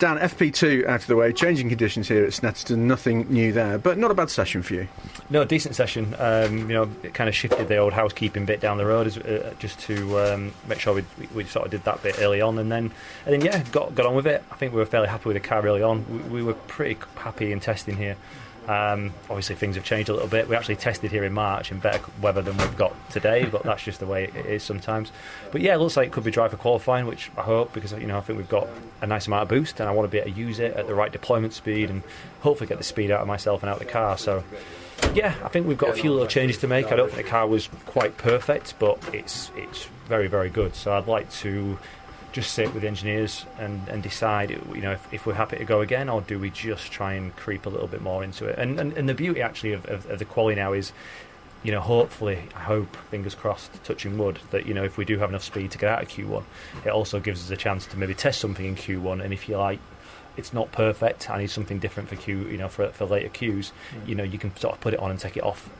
Dan, FP2 out of the way, changing conditions here at Snetterton, nothing new there, but not a bad session for you. No, decent session. It kind of shifted the old housekeeping bit down the road just to make sure we sort of did that bit early on, and then got on with it. I think we were fairly happy with the car early on. We were pretty happy in testing here. Obviously things have changed a little bit. We actually tested here in March in better weather than we've got today, but that's just the way it is sometimes. But yeah, it looks like it could be dry for qualifying, which I hope, because I think we've got a nice amount of boost and I want to be able to use it at the right deployment speed and hopefully get the speed out of myself and out of the car. So yeah, I think we've got a few little changes to make. I don't think the car was quite perfect, but it's very, very good. So I'd like to just sit with the engineers and decide, if we're happy to go again, or do we just try and creep a little bit more into it. And the beauty actually of the quali now is, hopefully, I hope, fingers crossed, touching wood, that if we do have enough speed to get out of Q1, it also gives us a chance to maybe test something in Q1. And if you like, it's not perfect, I need something different for for later Qs, you can sort of put it on and take it off,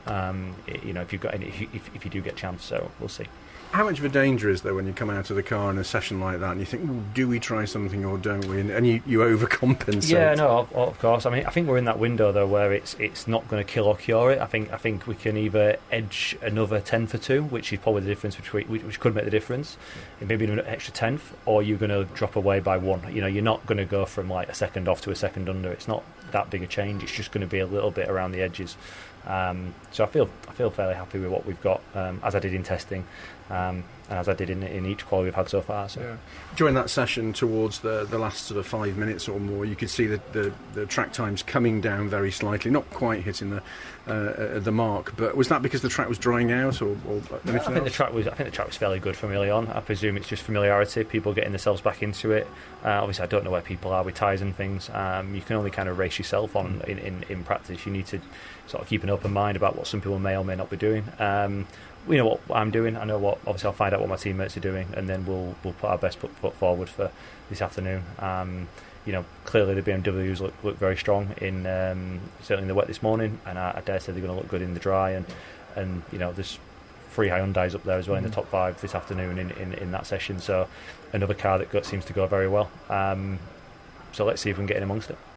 if you've got if you do get a chance. So we'll see. How much of a danger is there when you come out of the car in a session like that and you think, do we try something or don't we? And you overcompensate. Yeah, no, of course. I mean, I think we're in that window though where it's not going to kill or cure it. I think we can either edge another 10 for 2, which is probably the difference which could make the difference, maybe an extra 10th, or you're going to drop away by 1. You're not going to go from like a second off to a second under. It's not that big a change. It's just going to be a little bit around the edges. So I feel fairly happy with what we've got, as I did in testing, and as I did in each quali we've had so far. So. Yeah. During that session, towards the last sort of 5 minutes or more, you could see the track times coming down very slightly, not quite hitting the mark. But was that because the track was drying out, or anything else? I think the track was fairly good from early on. I presume it's just familiarity, people getting themselves back into it. Obviously, I don't know where people are with tyres and things. You can only kind of race yourself on in practice. You need to sort of keep an open mind about what some people may or may not be doing. We know what I'm doing. I know what. Obviously, I'll find out what my teammates are doing, and then we'll put our best foot forward for this afternoon. Clearly the BMWs look very strong in certainly in the wet this morning, and I dare say they're going to look good in the dry. And there's 3 Hyundais up there as well in the top 5 this afternoon in that session. So another car that seems to go very well. So let's see if we can get in amongst it.